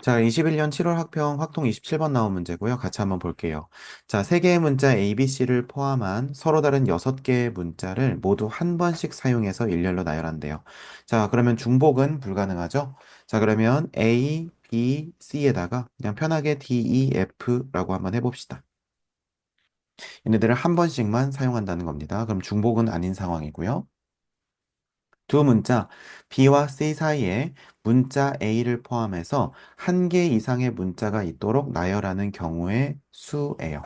자, 21년 7월 학평 확통 27번 나온 문제고요. 같이 한번 볼게요. 자, 세 개의 문자 ABC를 포함한 서로 다른 6개의 문자를 모두 한 번씩 사용해서 일렬로 나열한대요. 자, 그러면 중복은 불가능하죠? 자, 그러면 A, B, C에다가 그냥 편하게 D, E, F라고 한번 해봅시다. 얘네들을 한 번씩만 사용한다는 겁니다. 그럼 중복은 아닌 상황이고요. 두 문자 B와 C 사이에 문자 A를 포함해서 한 개 이상의 문자가 있도록 나열하는 경우의 수예요.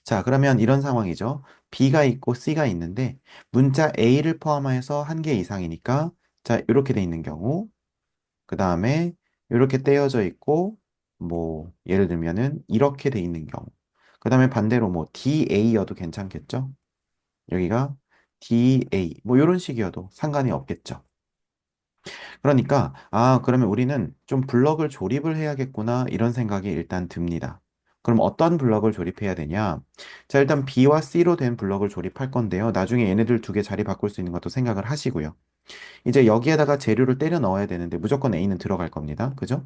자, 그러면 이런 상황이죠. B가 있고 C가 있는데 문자 A를 포함해서 한 개 이상이니까 자, 이렇게 돼 있는 경우 그 다음에 이렇게 떼어져 있고 뭐 예를 들면은 이렇게 돼 있는 경우 그 다음에 반대로 뭐 DA여도 괜찮겠죠? 여기가 DA 뭐 이런 식이어도 상관이 없겠죠. 그러니까, 그러면 우리는 좀 블럭을 조립을 해야겠구나, 이런 생각이 일단 듭니다. 그럼 어떤 블럭을 조립해야 되냐? 자, 일단 B와 C로 된 블럭을 조립할 건데요. 나중에 얘네들 두 개 자리 바꿀 수 있는 것도 생각을 하시고요. 이제 여기에다가 재료를 때려 넣어야 되는데 무조건 A는 들어갈 겁니다. 그죠?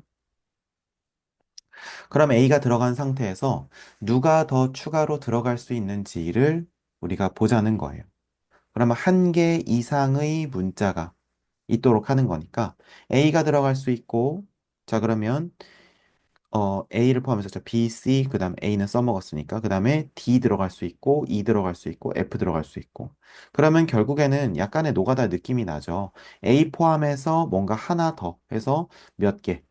그럼 A가 들어간 상태에서 누가 더 추가로 들어갈 수 있는지를 우리가 보자는 거예요. 그러면 한 개 이상의 문자가 있도록 하는 거니까 A가 들어갈 수 있고 자 그러면 A를 포함해서 저 B, C 그다음 A는 써먹었으니까 그다음에 D 들어갈 수 있고 E 들어갈 수 있고 F 들어갈 수 있고 그러면 결국에는 약간의 노가다 느낌이 나죠. A 포함해서 뭔가 하나 더 해서 몇 개,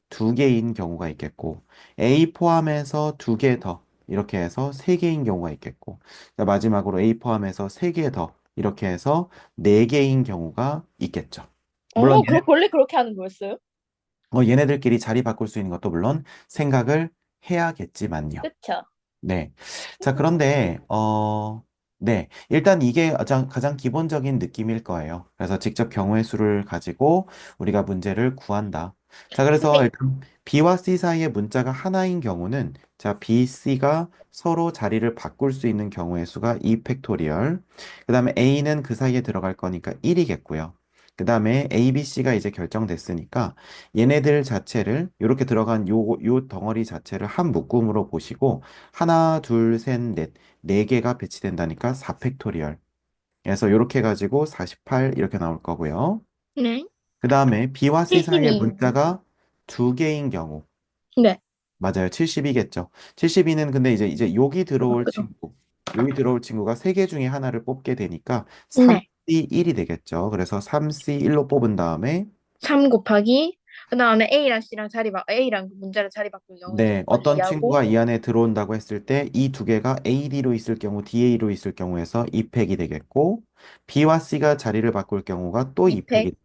두 개인 경우가 있겠고 A 포함해서 두 개 더 이렇게 해서 세 개인 경우가 있겠고 자, 마지막으로 A 포함해서 세 개 더 이렇게 해서 네 개인 경우가 있겠죠. 물론 원래 그렇게 하는 거였어요? 얘네들끼리 자리 바꿀 수 있는 것도 물론 생각을 해야겠지만요. 그쵸? 네. 자, 그런데, 네. 일단 이게 가장 기본적인 느낌일 거예요. 그래서 직접 경우의 수를 가지고 우리가 문제를 구한다. 자, 그래서 근데 일단 B와 C 사이의 문자가 하나인 경우는, 자, B, C가 서로 자리를 바꿀 수 있는 경우의 수가 2 팩토리얼. 그 다음에 A는 그 사이에 들어갈 거니까 1이겠고요. 그 다음에 A, B, C가 이제 결정됐으니까 얘네들 자체를, 이렇게 들어간 요 덩어리 자체를 한 묶음으로 보시고, 하나, 둘, 셋, 넷, 네 개가 배치된다니까 4팩토리얼. 그래서 이렇게 해가지고 48 이렇게 나올 거고요. 네. 그 다음에 B와 C 사이의 72. 문자가 두 개인 경우. 네. 맞아요. 72겠죠. 72는 근데 이제 그죠? 여기 들어올 친구가 세 개 중에 하나를 뽑게 되니까 네. 3C1이 되겠죠. 그래서 3C1로 뽑은 다음에 3 곱하기 그다음에 A랑 문자를 자리 바꾼 경우의 네, 수까지 어떤 하고 친구가 이 안에 들어온다고 했을 때 이 두 개가 AD로 있을 경우, DA로 있을 경우에서 2팩이 되겠고, B와 C가 자리를 바꿀 경우가 또 2팩이 2팩 되고,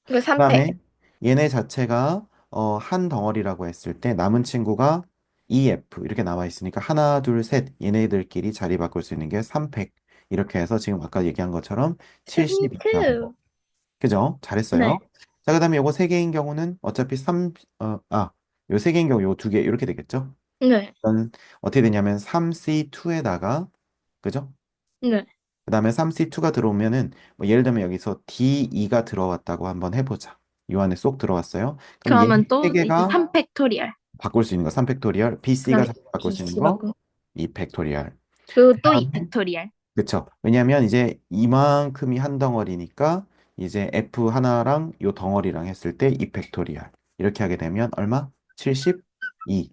그 3팩. 그다음에 얘네 자체가 한 덩어리라고 했을 때 남은 친구가 EF 이렇게 나와 있으니까 하나, 둘, 셋 얘네들끼리 자리 바꿀 수 있는 게 3팩. 이렇게 해서 지금 아까 얘기한 것처럼 72 나온 72. 거. 그죠? 잘했어요. 네. 자, 그다음에 요거 세 개인 경우는 어차피 요 세 개인 경우 요 두 개 이렇게 되겠죠? 네. 일단 어떻게 되냐면 3C2에다가 그죠? 네. 그다음에 3C2가 들어오면은 뭐 예를 들면 여기서 D2가 들어왔다고 한번 해보자. 요 안에 쏙 들어왔어요. 그럼 얘 그러면 세 또 이제 개가 3팩토리얼. 바꿀 수 있는 거 3팩토리얼, BC가 그다음에 바꿀 수 있는 BC 거 바꾼. 2팩토리얼. 그리고 또 그다음에 2팩토리얼. 그쵸? 왜냐하면 이제 이만큼이 한 덩어리니까 이제 F 하나랑 요 덩어리랑 했을 때 2팩토리얼. 이렇게 하게 되면 얼마? 72.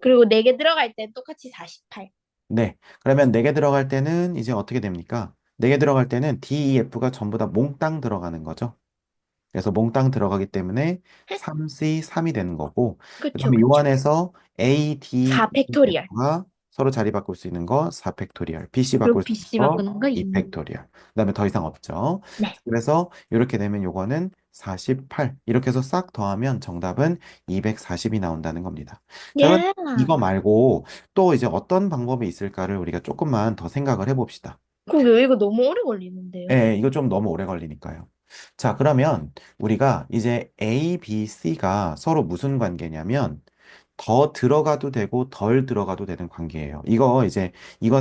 그리고 4개 들어갈 땐 똑같이 48. 네. 그러면 4개 들어갈 때는 이제 어떻게 됩니까? 4개 들어갈 때는 DEF가 전부 다 몽땅 들어가는 거죠. 그래서 몽땅 들어가기 때문에 3C 3이 되는 거고, 그 그쵸, 다음에 요 그쵸. 안에서 A, D, 4팩토리얼. F가 서로 자리 바꿀 수 있는 거 4팩토리얼, BC 그리고 바꿀 수 있는 BC 거 바꾸는 거 2. 2팩토리얼. 그 다음에 더 이상 없죠. 네. 그래서 이렇게 되면 요거는 48. 이렇게 해서 싹 더하면 정답은 240이 나온다는 겁니다. 자, 그럼 예. 이거 말고 또 이제 어떤 방법이 있을까를 우리가 조금만 더 생각을 해봅시다. 그게 이거 너무 오래 걸리는데요. 예, 이거 좀 너무 오래 걸리니까요. 자, 그러면 우리가 이제 A, B, C가 서로 무슨 관계냐면 더 들어가도 되고 덜 들어가도 되는 관계예요. 이거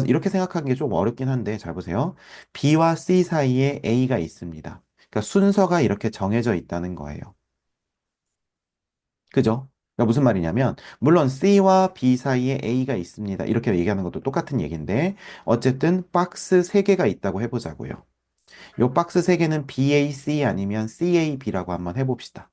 이렇게 생각하는 게 좀 어렵긴 한데 잘 보세요. B와 C 사이에 A가 있습니다. 그러니까 순서가 이렇게 정해져 있다는 거예요. 그죠? 그러니까 무슨 말이냐면, 물론 C와 B 사이에 A가 있습니다. 이렇게 얘기하는 것도 똑같은 얘기인데, 어쨌든 박스 3개가 있다고 해보자고요. 요 박스 3개는 BAC 아니면 CAB라고 한번 해봅시다.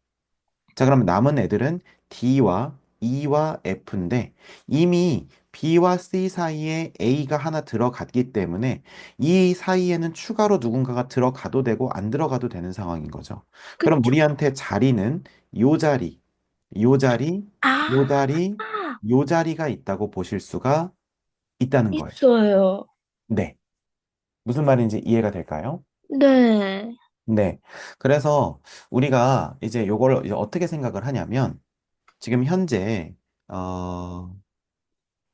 자, 그럼 남은 애들은 D와 E와 F인데 이미 B와 C 사이에 A가 하나 들어갔기 때문에 이 사이에는 추가로 누군가가 들어가도 되고 안 들어가도 되는 상황인 거죠. 그럼 그쵸? 우리한테 자리는 요 자리, 요 자리, 요 아, 자리, 요 자리가 있다고 보실 수가 있다는 거예요. 있어요. 네. 무슨 말인지 이해가 될까요? 네. 네. 그래서 우리가 이제 요걸 이제 어떻게 생각을 하냐면 지금 현재 어,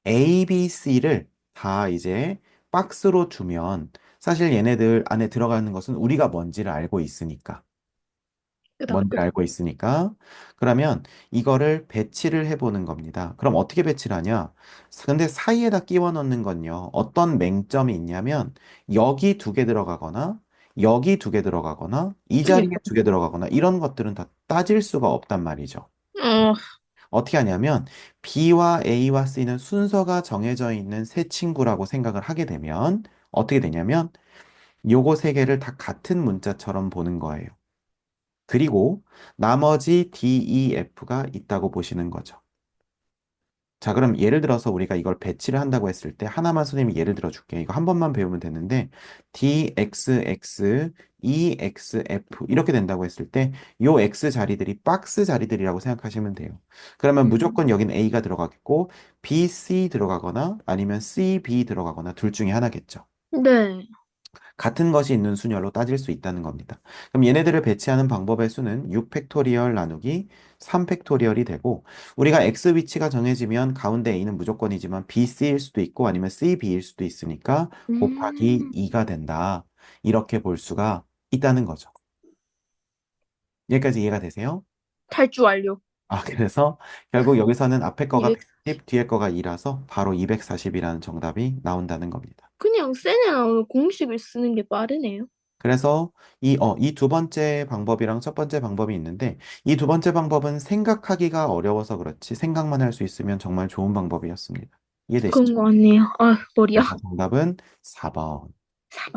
A, B, C를 다 이제 박스로 두면 사실 얘네들 안에 들어가는 것은 우리가 뭔지를 알고 있으니까 그다, 뭔지를 그다. 알고 있으니까 그러면 이거를 배치를 해보는 겁니다. 그럼 어떻게 배치를 하냐? 근데 사이에다 끼워 넣는 건요. 어떤 맹점이 있냐면 여기 2개 들어가거나 여기 2개 들어가거나 이 자리에 그니까. 2개 들어가거나 이런 것들은 다 따질 수가 없단 말이죠. 어, 어떻게 하냐면 B와 A와 C는 순서가 정해져 있는 세 친구라고 생각을 하게 되면 어떻게 되냐면 요거 3개를 다 같은 문자처럼 보는 거예요. 그리고 나머지 D, E, F가 있다고 보시는 거죠. 자, 그럼 예를 들어서 우리가 이걸 배치를 한다고 했을 때 하나만 선생님이 예를 들어 줄게. 이거 한 번만 배우면 되는데 D, X, X, E, X, F 이렇게 된다고 했을 때 요 X 자리들이 박스 자리들이라고 생각하시면 돼요. 그러면 음, 무조건 여긴 A가 들어가겠고 B, C 들어가거나 아니면 C, B 들어가거나 둘 중에 하나겠죠. 네. 같은 것이 있는 순열로 따질 수 있다는 겁니다. 그럼 얘네들을 배치하는 방법의 수는 6팩토리얼 나누기 3팩토리얼이 되고 우리가 x 위치가 정해지면 가운데 a는 무조건이지만 b, c일 수도 있고 아니면 c, b일 수도 있으니까 곱하기 음, 2가 된다. 이렇게 볼 수가 있다는 거죠. 여기까지 이해가 되세요? 탈주 완료. 아, 그래서 결국 여기서는 앞에 거가 240. 110, 뒤에 거가 2라서 바로 240이라는 정답이 나온다는 겁니다. 그냥 센에 나오는 공식을 쓰는 게 빠르네요. 그래서 이 두 번째 방법이랑 첫 번째 방법이 있는데, 이 두 번째 방법은 생각하기가 어려워서 그렇지, 생각만 할 수 있으면 정말 좋은 방법이었습니다. 이해되시죠? 그런 거 같네요. 아, 머리야. 그래서 정답은 4번. 사방.